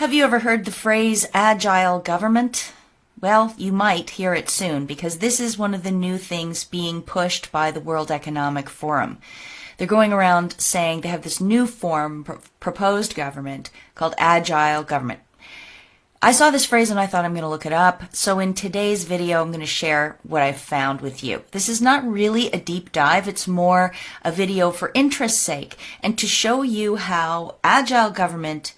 Have you ever heard the phrase agile government? Well, you might hear it soon because this is one of the new things being pushed by the World Economic Forum. They're going around saying they have this new proposed government called agile government. I saw this phrase and I thought I'm going to look it up. So in today's video, I'm going to share what I've found with you. This is not really a deep dive. It's more a video for interest's sake and to show you how agile government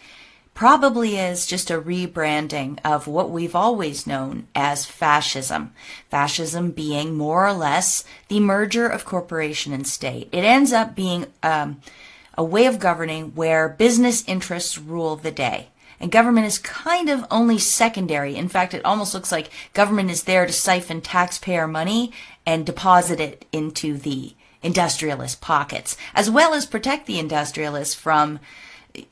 probably is just a rebranding of what we've always known as fascism. Fascism being more or less the merger of corporation and state. It ends up being a way of governing where business interests rule the day. And government is kind of only secondary. In fact, it almost looks like government is there to siphon taxpayer money and deposit it into the industrialist pockets, as well as protect the industrialists from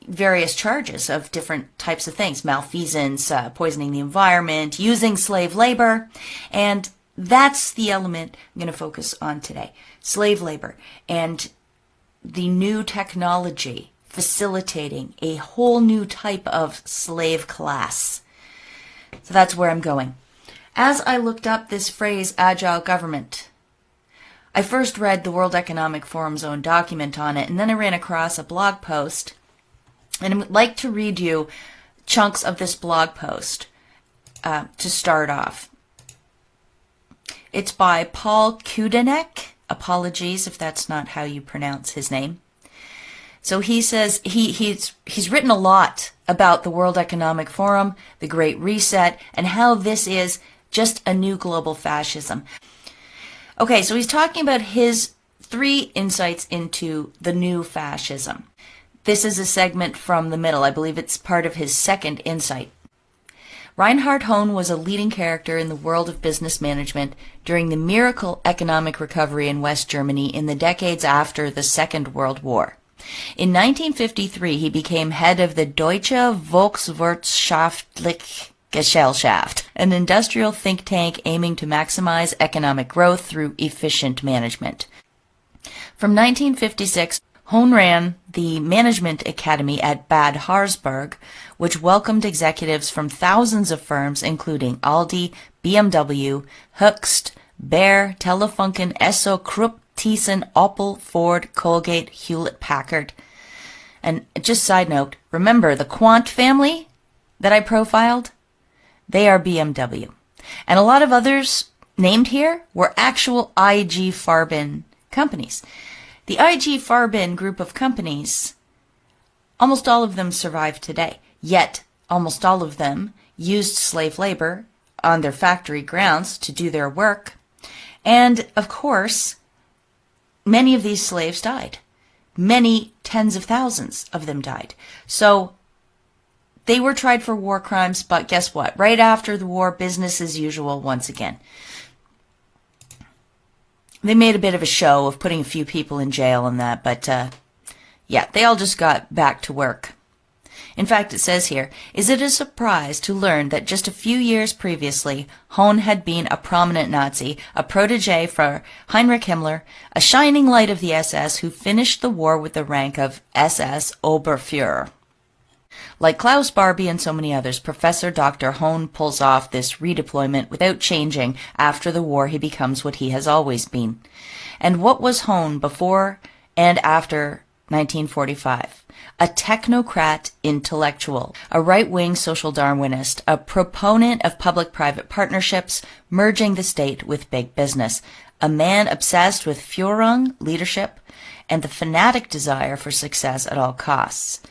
various charges of different types of things, malfeasance, poisoning the environment, using slave labor. And that's the element I'm going to focus on today. Slave labor and the new technology facilitating a whole new type of slave class. So that's where I'm going. As I looked up this phrase, agile government, I first read the World Economic Forum's own document on it, and then I ran across a blog post, and I would like to read you chunks of this blog post to start off. It's by Paul Kudenek. Apologies if that's not how you pronounce his name. So he says he's written a lot about the World Economic Forum, the Great Reset, and how this is just a new global fascism. Okay, so he's talking about his 3 insights into the new fascism. This is a segment from the middle. I believe it's part of his second insight. Reinhard Hohn was a leading character in the world of business management during the miracle economic recovery in West Germany in the decades after the Second World War. In 1953, he became head of the Deutsche Volkswirtschaftliche Gesellschaft, an industrial think tank aiming to maximize economic growth through efficient management. From 1956, Hohn ran the Management Academy at Bad Harzburg, which welcomed executives from thousands of firms including Aldi, BMW, Höchst, Bayer, Telefunken, Esso, Krupp, Thyssen, Opel, Ford, Colgate, Hewlett-Packard. And just side note, remember the Quant family that I profiled? They are BMW. And a lot of others named here were actual IG Farben companies. The IG Farben group of companies, almost all of them survive today, yet almost all of them used slave labor on their factory grounds to do their work. And, of course, many of these slaves died. Many tens of thousands of them died. So they were tried for war crimes, but guess what? Right after the war, business as usual once again. They made a bit of a show of putting a few people in jail and that, but yeah, they all just got back to work. In fact, it says here, is it a surprise to learn that just a few years previously, Hohn had been a prominent Nazi, a protege for Heinrich Himmler, a shining light of the SS who finished the war with the rank of SS Oberfuhrer. Like Klaus Barbie and so many others, Professor Dr. Hohn pulls off this redeployment without changing. After the war, he becomes what he has always been. And what was Hohn before and after 1945? A technocrat intellectual, a right-wing social Darwinist, a proponent of public-private partnerships, merging the state with big business, a man obsessed with Führung, leadership, and the fanatic desire for success at all costs.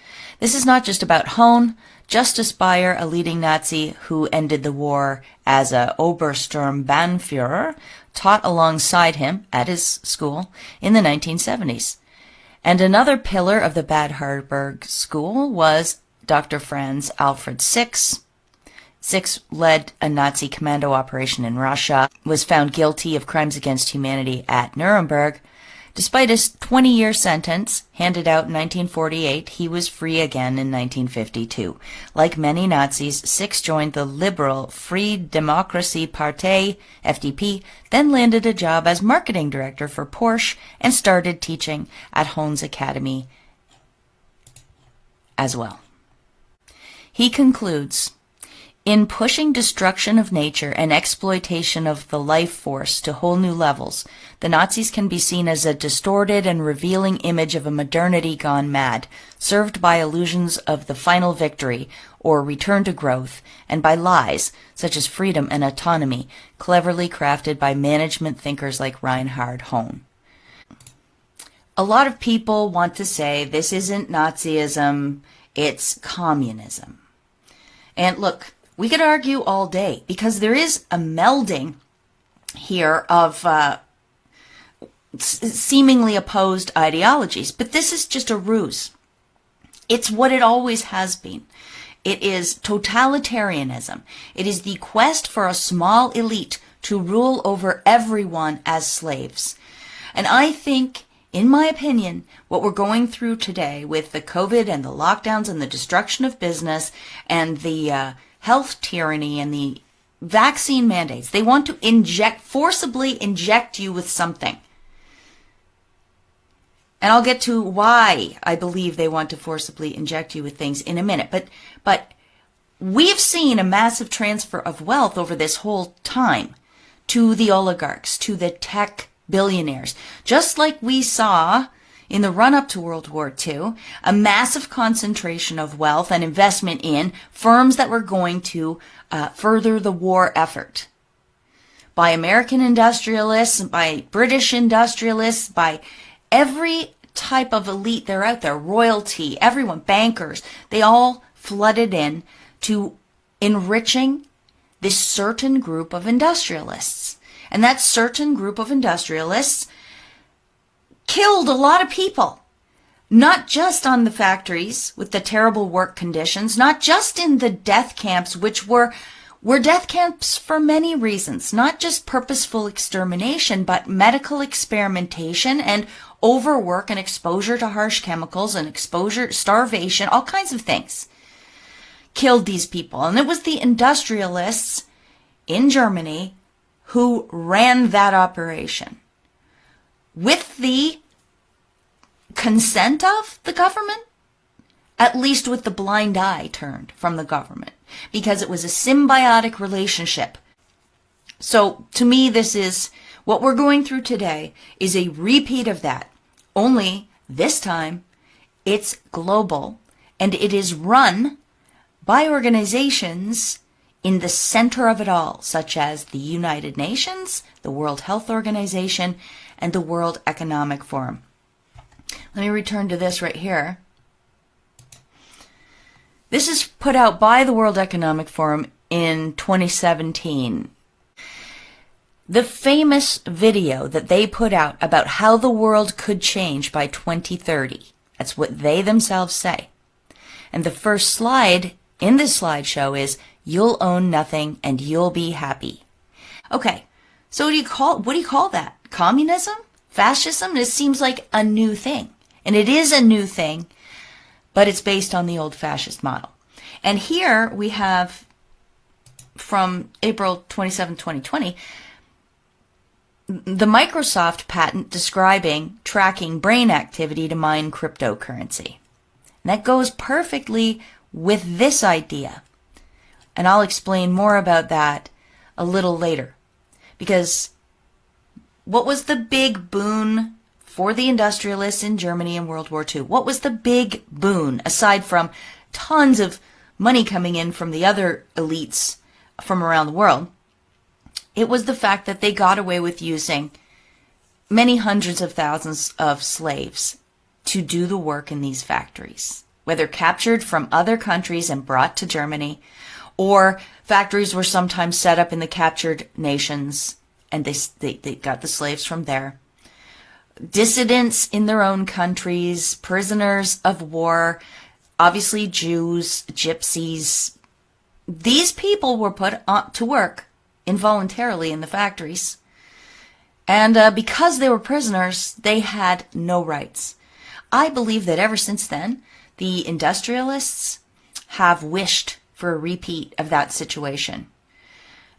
This is not just about Hohn. Justice Bayer, a leading Nazi who ended the war as a Obersturmbannführer, taught alongside him at his school in the 1970s. And another pillar of the Bad Harzburg school was Dr. Franz Alfred Six. Six led a Nazi commando operation in Russia, was found guilty of crimes against humanity at Nuremberg. Despite his 20-year sentence, handed out in 1948, he was free again in 1952. Like many Nazis, Six joined the liberal Free Democracy Partei, FDP, then landed a job as marketing director for Porsche and started teaching at Hohn's Academy as well. He concludes, in pushing destruction of nature and exploitation of the life force to whole new levels, the Nazis can be seen as a distorted and revealing image of a modernity gone mad, served by illusions of the final victory or return to growth, and by lies such as freedom and autonomy, cleverly crafted by management thinkers like Reinhard Hohn. A lot of people want to say this isn't Nazism, it's communism. And look, we could argue all day because there is a melding here of seemingly opposed ideologies, but this is just a ruse. It's what it always has been. It is totalitarianism. It is the quest for a small elite to rule over everyone as slaves. And I think, in my opinion, what we're going through today with the COVID and the lockdowns and the destruction of business and the health tyranny and the vaccine mandates, they want to forcibly inject you with something. And I'll get to why I believe they want to forcibly inject you with things in a minute. But we've seen a massive transfer of wealth over this whole time to the oligarchs, to the tech billionaires. Just like we saw in the run-up to World War II, a massive concentration of wealth and investment in firms that were going to further the war effort. By American industrialists, by British industrialists, by every type of elite they're out there, royalty, everyone, bankers, they all flooded in to enriching this certain group of industrialists. And that certain group of industrialists killed a lot of people, not just on the factories with the terrible work conditions, not just in the death camps, which were death camps for many reasons, not just purposeful extermination, but medical experimentation and overwork and exposure to harsh chemicals and exposure, starvation, all kinds of things killed these people. And it was the industrialists in Germany who ran that operation with the consent of the government, at least with the blind eye turned from the government, because it was a symbiotic relationship. So to me, this is what we're going through today is a repeat of that. Only this time it's global and it is run by organizations in the center of it all, such as the United Nations, the World Health Organization, and the World Economic Forum. Let me return to this right here. This is put out by the World Economic Forum in 2017. The famous video that they put out about how the world could change by 2030. That's what they themselves say. And the first slide in this slideshow is, you'll own nothing and you'll be happy. Okay, so what do you call that? Communism? Fascism? This seems like a new thing. And it is a new thing, but it's based on the old fascist model. And here we have, from April 27, 2020, the Microsoft patent describing tracking brain activity to mine cryptocurrency. And that goes perfectly with this idea. And I'll explain more about that a little later. Because what was the big boon for the industrialists in Germany in World War II? What was the big boon, aside from tons of money coming in from the other elites from around the world? It was the fact that they got away with using many hundreds of thousands of slaves to do the work in these factories, whether captured from other countries and brought to Germany, or factories were sometimes set up in the captured nations and they got the slaves from there. Dissidents in their own countries, prisoners of war, obviously Jews, gypsies. These people were put to work involuntarily in the factories. And because they were prisoners, they had no rights. I believe that ever since then, the industrialists have wished for a repeat of that situation.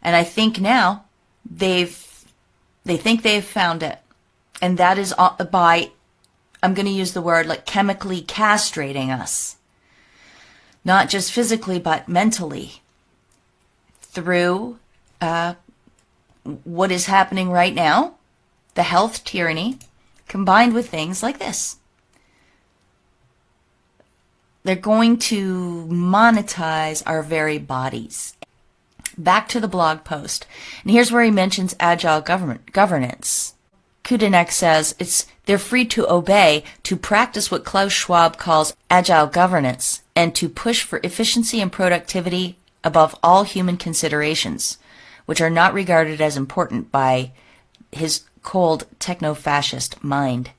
And I think now they think they've found it. And that is by, I'm going to use the word like chemically castrating us. not just physically but mentally, through what is happening right now, the health tyranny, combined with things like this. They're going to monetize our very bodies. Back to the blog post. And here's where he mentions agile governance. Kudinek says they're free to obey, to practice what Klaus Schwab calls agile governance, and to push for efficiency and productivity above all human considerations, which are not regarded as important by his cold techno-fascist mind.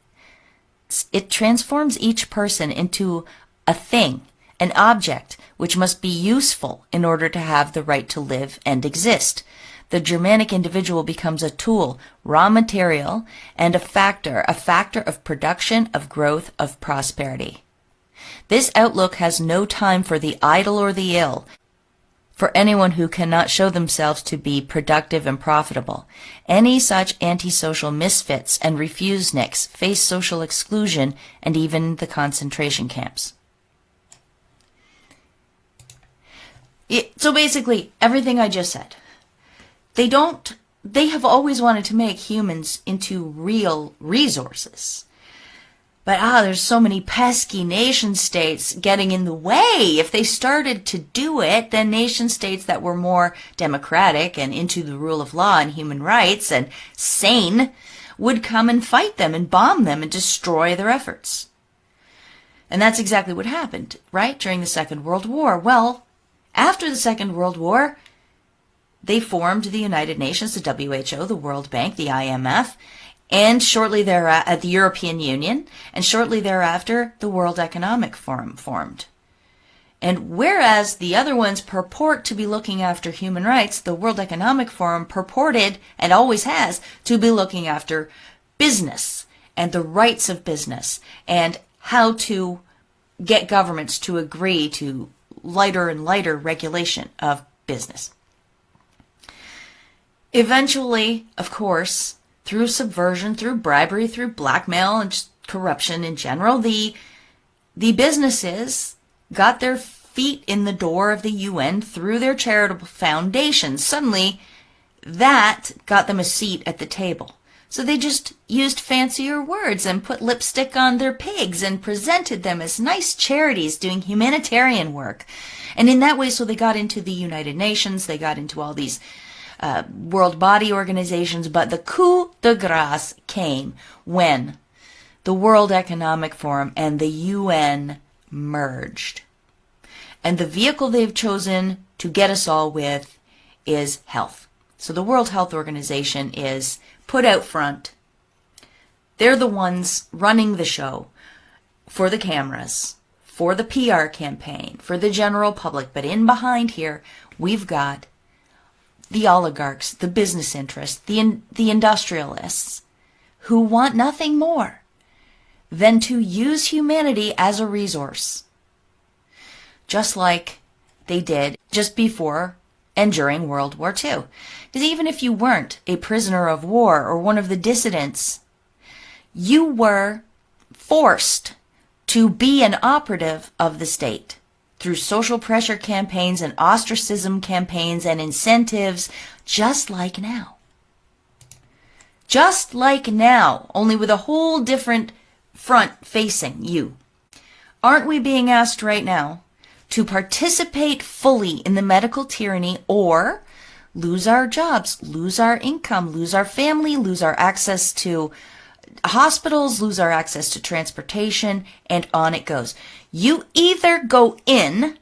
It transforms each person into a thing, an object, which must be useful in order to have the right to live and exist. The Germanic individual becomes a tool, raw material, and a factor of production, of growth, of prosperity. This outlook has no time for the idle or the ill, for anyone who cannot show themselves to be productive and profitable. Any such antisocial misfits and refuseniks face social exclusion and even the concentration camps. So basically, everything I just said. They have always wanted to make humans into real resources. But there's so many pesky nation states getting in the way. If they started to do it, then nation states that were more democratic and into the rule of law and human rights and sane would come and fight them and bomb them and destroy their efforts. And that's exactly what happened, right, during the Second World War. Well, after the Second World War, they formed the United Nations, the WHO, the World Bank, the IMF, and shortly thereafter, the European Union, and shortly thereafter, the World Economic Forum formed. And whereas the other ones purport to be looking after human rights, the World Economic Forum purported, and always has, to be looking after business and the rights of business and how to get governments to agree to lighter and lighter regulation of business. Eventually, of course, through subversion, through bribery, through blackmail, and just corruption in general, the businesses got their feet in the door of the UN through their charitable foundations. Suddenly, that got them a seat at the table. So they just used fancier words and put lipstick on their pigs and presented them as nice charities doing humanitarian work. And in that way, so they got into the United Nations, they got into all these world body organizations, but the coup de grace came when the World Economic Forum and the UN merged. And the vehicle they've chosen to get us all with is health. So the World Health Organization is put out front. They're the ones running the show for the cameras, for the PR campaign, for the general public. But in behind here, we've got the oligarchs, the business interests, the industrialists, who want nothing more than to use humanity as a resource, just like they did just before and during World War II. Because even if you weren't a prisoner of war or one of the dissidents, you were forced to be an operative of the state through social pressure campaigns and ostracism campaigns and incentives, just like now. Just like now, only with a whole different front facing you. Aren't we being asked right now to participate fully in the medical tyranny or lose our jobs, lose our income, lose our family, lose our access to hospitals, lose our access to transportation, and on it goes. You either go in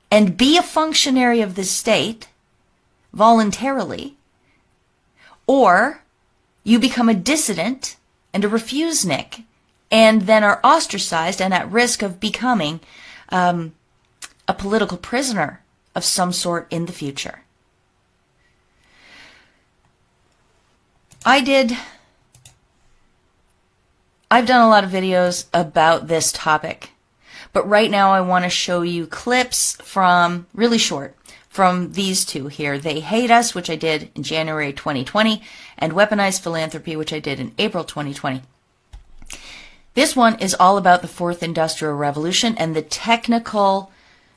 and be a functionary of the state voluntarily, or you become a dissident and a refusenik, and then are ostracized and at risk of becoming a political prisoner of some sort in the future. I've done a lot of videos about this topic, but right now I want to show you clips from, really short, from these two here. They Hate Us, which I did in January 2020, and Weaponized Philanthropy, which I did in April 2020. This one is all about the Fourth Industrial Revolution and the technical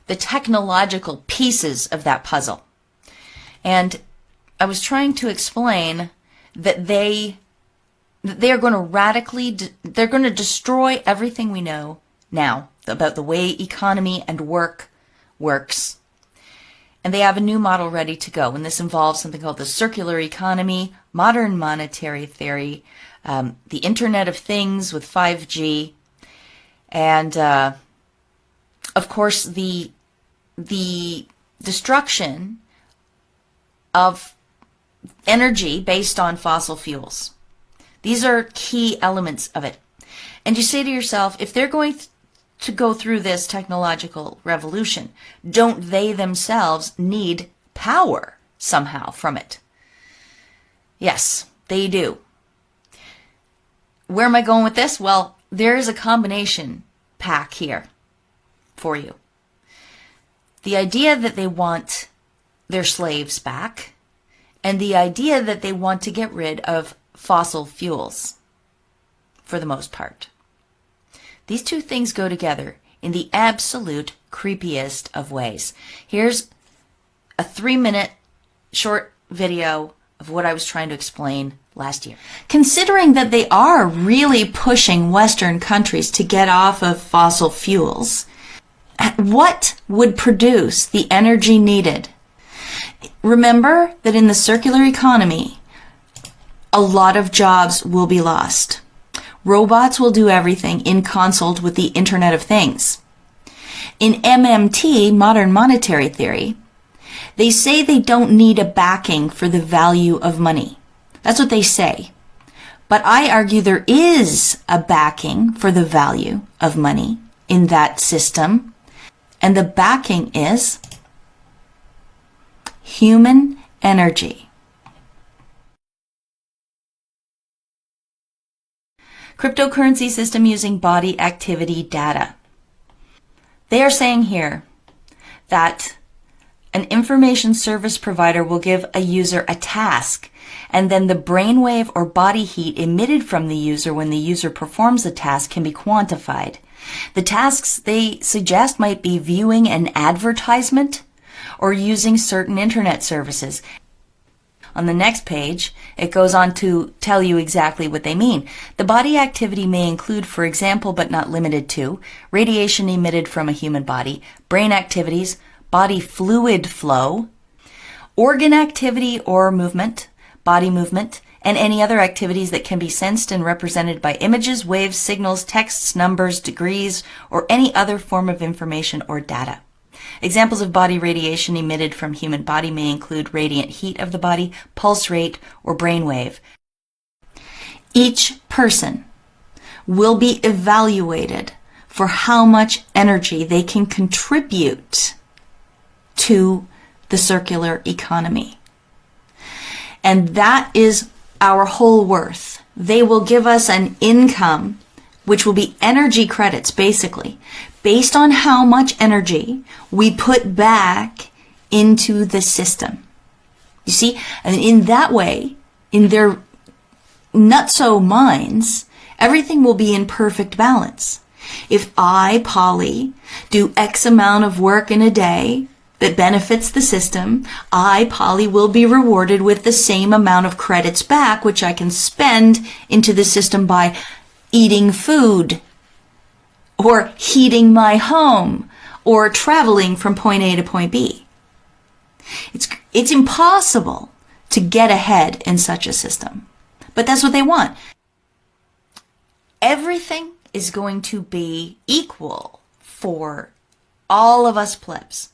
the technological pieces of that puzzle. And I was trying to explain that they are going to they're going to destroy everything we know now about the way economy and work works. And they have a new model ready to go. And this involves something called the circular economy, modern monetary theory, the Internet of Things with 5G, and of course the destruction of energy based on fossil fuels. These are key elements of it. And you say to yourself, if they're going to go through this technological revolution, don't they themselves need power somehow from it? Yes, they do. Where am I going with this? Well, there is a combination pack here for you. The idea that they want their slaves back, and the idea that they want to get rid of fossil fuels, for the most part. These two things go together in the absolute creepiest of ways. Here's a 3-minute short video of what I was trying to explain last year. Considering that they are really pushing Western countries to get off of fossil fuels, what would produce the energy needed? Remember that in the circular economy, a lot of jobs will be lost. Robots will do everything in consult with the Internet of Things. In MMT, modern monetary theory, they say they don't need a backing for the value of money. That's what they say. But I argue there is a backing for the value of money in that system. And the backing is human energy. Cryptocurrency system using body activity data. They are saying here that an information service provider will give a user a task, and then the brainwave or body heat emitted from the user when the user performs the task can be quantified. The tasks they suggest might be viewing an advertisement or using certain internet services. On the next page, it goes on to tell you exactly what they mean. The body activity may include, for example, but not limited to, radiation emitted from a human body, brain activities, body fluid flow, organ activity or movement, body movement, and any other activities that can be sensed and represented by images, waves, signals, texts, numbers, degrees, or any other form of information or data. Examples of body radiation emitted from human body may include radiant heat of the body, pulse rate, or brainwave. Each person will be evaluated for how much energy they can contribute to the circular economy. And that is our whole worth. They will give us an income, which will be energy credits, basically, based on how much energy we put back into the system. You see, and in that way, in their nutso minds, everything will be in perfect balance. If I, Polly, do X amount of work in a day that benefits the system, I, Polly, will be rewarded with the same amount of credits back, which I can spend into the system by eating food, or heating my home, or traveling from point A to point B. It's impossible to get ahead in such a system. But that's what they want. Everything is going to be equal for all of us plebs.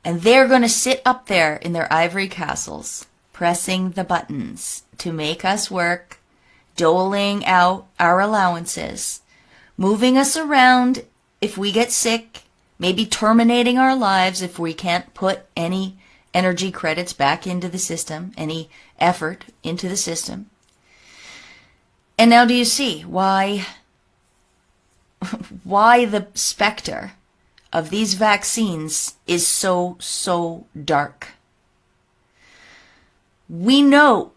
And they're going to sit up there in their ivory castles, pressing the buttons to make us work, doling out our allowances, moving us around if we get sick, maybe terminating our lives if we can't put any energy credits back into the system, any effort into the system. And now do you see why the specter of these vaccines is so dark? We know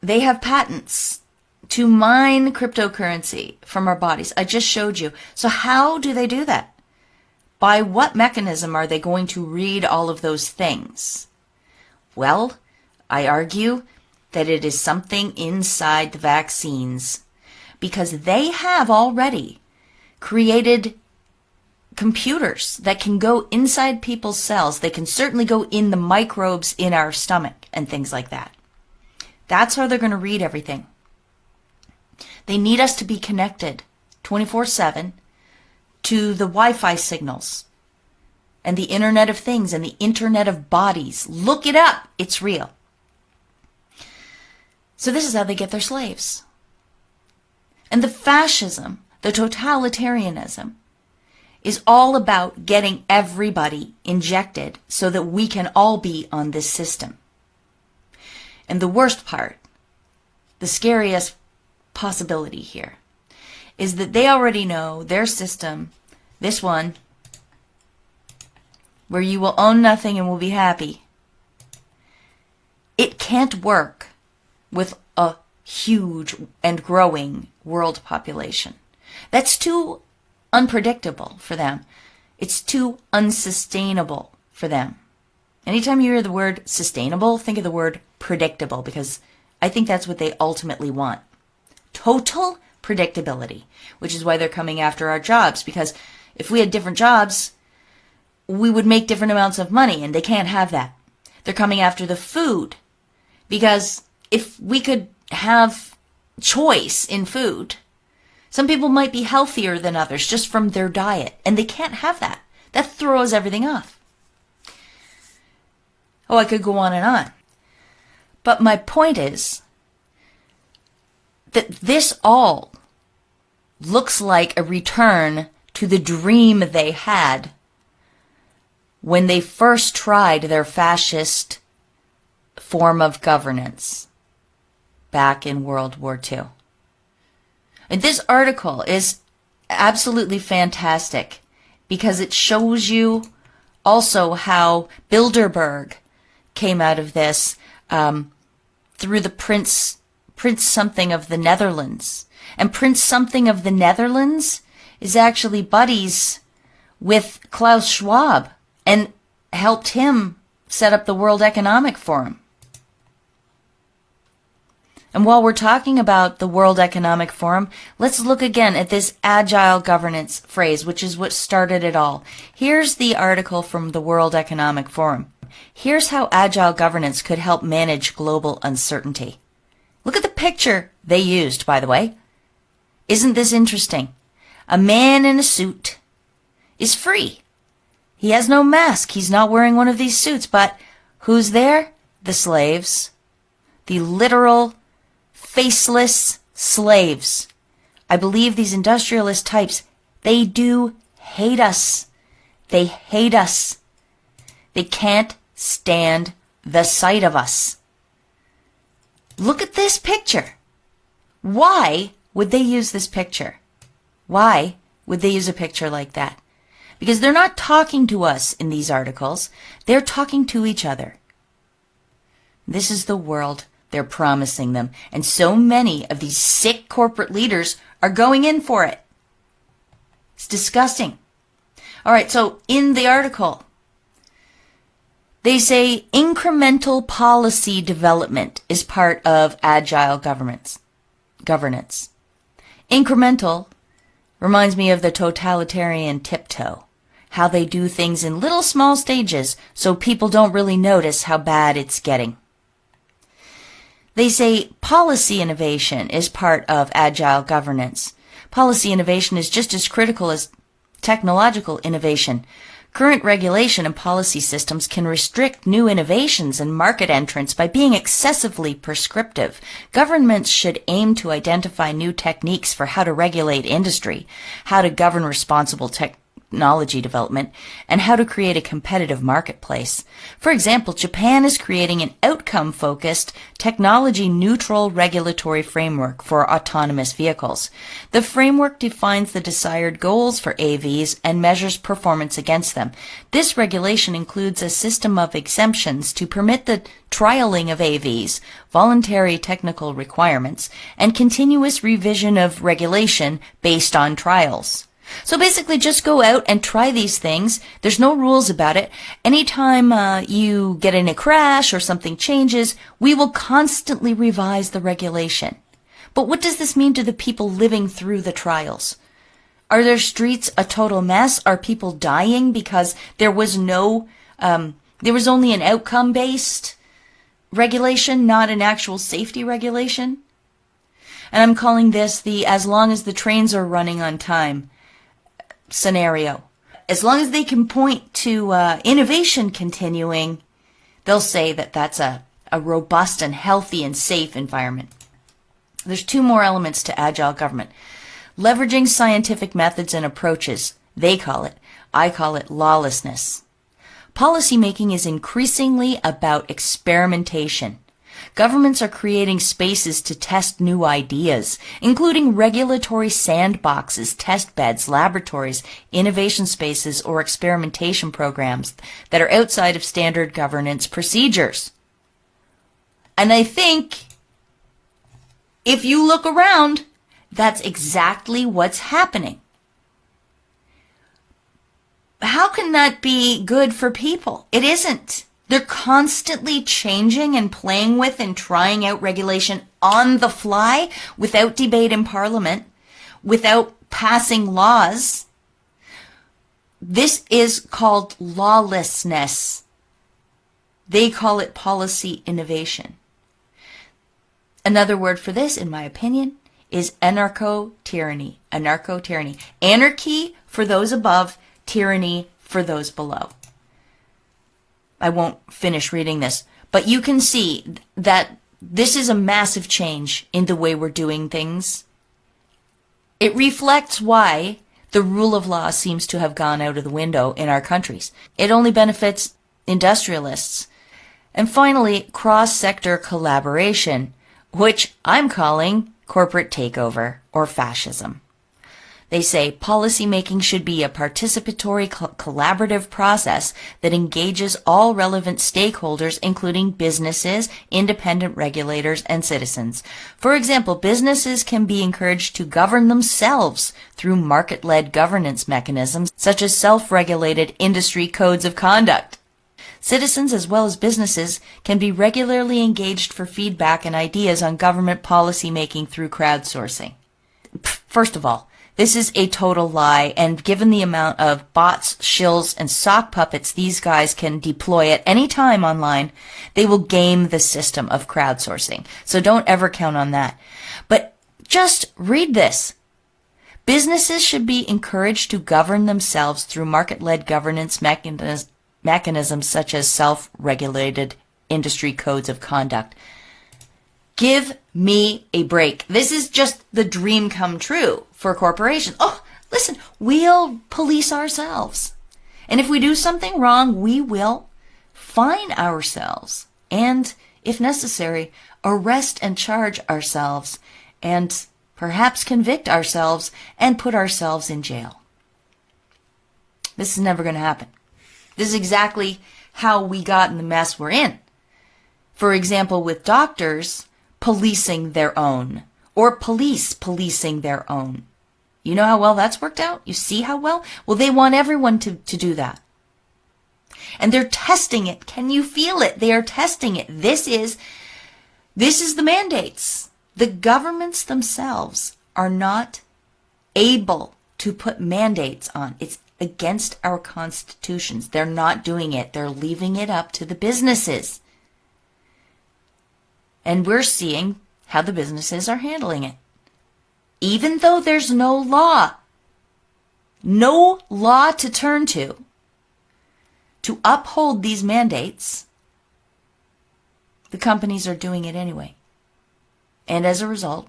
they have patents to mine cryptocurrency from our bodies. I just showed you. So how do they do that? By what mechanism are they going to read all of those things? Well, I argue that it is something inside the vaccines, because they have already created computers that can go inside people's cells. They can certainly go in the microbes in our stomach and things like that. That's how they're going to read everything. They need us to be connected 24/7 to the Wi-Fi signals and the Internet of Things and the Internet of Bodies. Look it up. It's real. So this is how they get their slaves. And the fascism, the totalitarianism, is all about getting everybody injected so that we can all be on this system. And the worst part, the scariest possibility here, is that they already know their system, this one, where you will own nothing and will be happy, it can't work with a huge and growing world population. That's too unpredictable for them. It's too unsustainable for them. Anytime you hear the word sustainable, think of the word predictable, because I think that's what they ultimately want. Total predictability, which is why they're coming after our jobs, because if we had different jobs, we would make different amounts of money, and they can't have that. They're coming after the food, because if we could have choice in food, some people might be healthier than others just from their diet, and they can't have that. That throws everything off. Oh, I could go on and on. But my point is that this all looks like a return to the dream they had when they first tried their fascist form of governance back in World War II. And this article is absolutely fantastic because it shows you also how Bilderberg came out of this through the Prince something of the Netherlands. And Prince something of the Netherlands is actually buddies with Klaus Schwab and helped him set up the World Economic Forum. And while we're talking about the World Economic Forum, let's look again at this agile governance phrase, which is what started it all. Here's the article from the World Economic Forum. Here's how agile governance could help manage global uncertainty. Look at the picture they used, by the way. Isn't this interesting? A man in a suit is free. He has no mask. He's not wearing one of these suits, but who's there? The slaves. The literal faceless slaves. I believe these industrialist types, they do hate us. They hate us. They can't stand the sight of us. Look at this picture. Why would they use this picture? Why would they use a picture like that? Because they're not talking to us in these articles. They're talking to each other. This is the world they're promising them. And so many of these sick corporate leaders are going in for it. It's disgusting. All right, so in the article, they say incremental policy development is part of agile governance. Incremental reminds me of the totalitarian tiptoe, how they do things in little small stages so people don't really notice how bad it's getting. They say policy innovation is part of agile governance. Policy innovation is just as critical as technological innovation. Current regulation and policy systems can restrict new innovations and market entrants by being excessively prescriptive. Governments should aim to identify new techniques for how to regulate industry, how to govern responsible technology development, and how to create a competitive marketplace. For example, Japan is creating an outcome-focused, technology-neutral regulatory framework for autonomous vehicles. The framework defines the desired goals for AVs and measures performance against them. This regulation includes a system of exemptions to permit the trialing of AVs, voluntary technical requirements, and continuous revision of regulation based on trials. So basically just go out and try these things. There's no rules about it. Anytime you get in a crash or something changes, we will constantly revise the regulation. But what does this mean to the people living through the trials? Are their streets a total mess? Are people dying because there was only an outcome-based regulation, not an actual safety regulation? And I'm calling this the as long as the trains are running on time scenario. As long as they can point to innovation continuing, they'll say that that's a robust and healthy and safe environment. There's two more elements to agile government. Leveraging scientific methods and approaches, they call it. I call it lawlessness. Policymaking is increasingly about experimentation. Governments are creating spaces to test new ideas, including regulatory sandboxes, test beds, laboratories, innovation spaces, or experimentation programs that are outside of standard governance procedures. And I think if you look around, that's exactly what's happening. How can that be good for people? It isn't. They're constantly changing and playing with and trying out regulation on the fly without debate in Parliament, without passing laws. This is called lawlessness. They call it policy innovation. Another word for this, in my opinion, is anarcho-tyranny. Anarcho-tyranny. Anarchy for those above, tyranny for those below. I won't finish reading this, but you can see that this is a massive change in the way we're doing things. It reflects why the rule of law seems to have gone out of the window in our countries. It only benefits industrialists. And finally, cross-sector collaboration, which I'm calling corporate takeover or fascism. They say policymaking should be a participatory, collaborative process that engages all relevant stakeholders, including businesses, independent regulators, and citizens. For example, businesses can be encouraged to govern themselves through market-led governance mechanisms, such as self-regulated industry codes of conduct. Citizens, as well as businesses, can be regularly engaged for feedback and ideas on government policymaking through crowdsourcing. First of all, this is a total lie, and given the amount of bots, shills, and sock puppets these guys can deploy at any time online, they will game the system of crowdsourcing. So don't ever count on that. But just read this. Businesses should be encouraged to govern themselves through market-led governance mechanisms such as self-regulated industry codes of conduct. Give me a break. This is just the dream come true for corporations. Oh, listen, we'll police ourselves. And if we do something wrong, we will fine ourselves and, if necessary, arrest and charge ourselves and perhaps convict ourselves and put ourselves in jail. This is never going to happen. This is exactly how we got in the mess we're in. For example, with doctors policing their own, or police policing their own. You know how well that's worked out? You see how well? Well, they want everyone to do that. And they're testing it. Can you feel it? They are testing it. This is the mandates. The governments themselves are not able to put mandates on. It's against our constitutions. They're not doing it. They're leaving it up to the businesses. And we're seeing how the businesses are handling it. Even though there's no law to turn to uphold these mandates, the companies are doing it anyway. And as a result,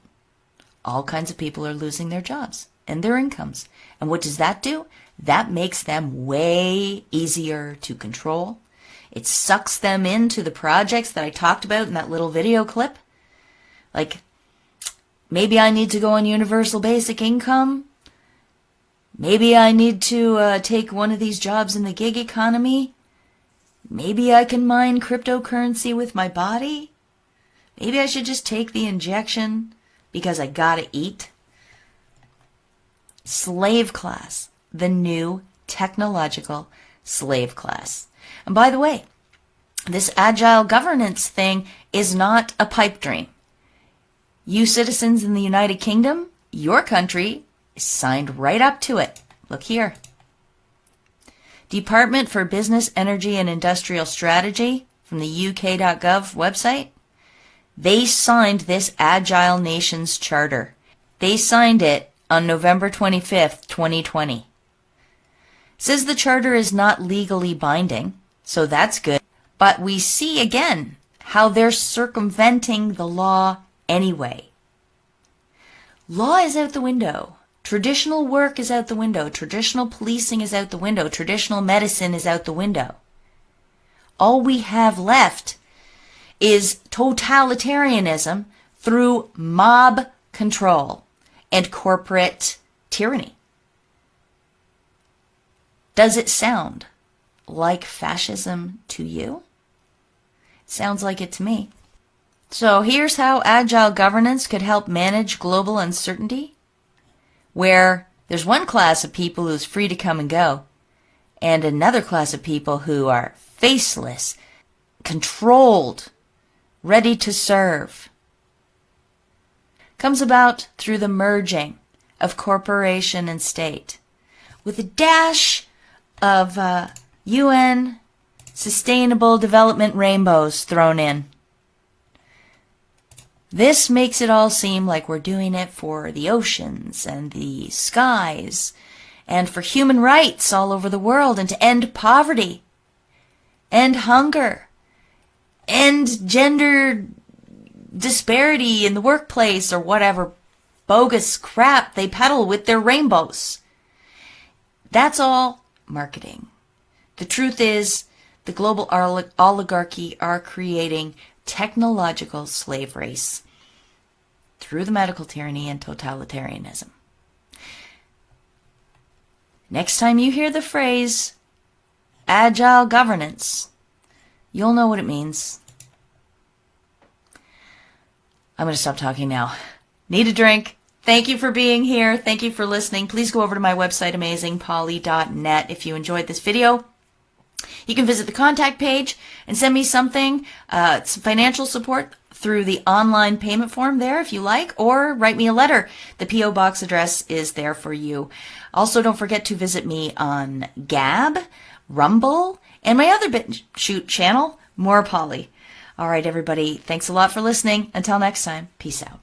all kinds of people are losing their jobs and their incomes. And what does that do? That makes them way easier to control. It sucks them into the projects that I talked about in that little video clip. Like, maybe I need to go on universal basic income. Maybe I need to take one of these jobs in the gig economy. Maybe I can mine cryptocurrency with my body. Maybe I should just take the injection because I gotta eat. slave class, the new technological slave class. And by the way, this agile governance thing is not a pipe dream. You citizens in the United Kingdom, your country signed right up to it. Look here. Department for Business, Energy and Industrial Strategy from the UK.gov website. They signed this Agile Nations Charter. They signed it on November 25th, 2020. Says the charter is not legally binding, so that's good. But we see again how they're circumventing the law anyway. Law is out the window. Traditional work is out the window. Traditional policing is out the window. Traditional medicine is out the window. All we have left is totalitarianism through mob control and corporate tyranny. Does it sound like fascism to you? Sounds like it to me. So here's how agile governance could help manage global uncertainty, where there's one class of people who's free to come and go, and another class of people who are faceless, controlled, ready to serve. Comes about through the merging of corporation and state, with a dash of UN Sustainable Development rainbows thrown in. This makes it all seem like we're doing it for the oceans and the skies and for human rights all over the world and to end poverty, end hunger, end gender disparity in the workplace or whatever bogus crap they peddle with their rainbows. That's all marketing. The truth is, the global oligarchy are creating technological slave race through the medical tyranny and totalitarianism. Next time you hear the phrase agile governance, you'll know what it means. I'm going to stop talking now. Need a drink. Thank you for being here. Thank you for listening. Please go over to my website, amazingpolly.net, if you enjoyed this video. You can visit the contact page and send me something, some financial support through the online payment form there if you like, or write me a letter. The P.O. Box address is there for you. Also, don't forget to visit me on Gab, Rumble, and my other BitChute channel, More Polly. All right, everybody. Thanks a lot for listening. Until next time, peace out.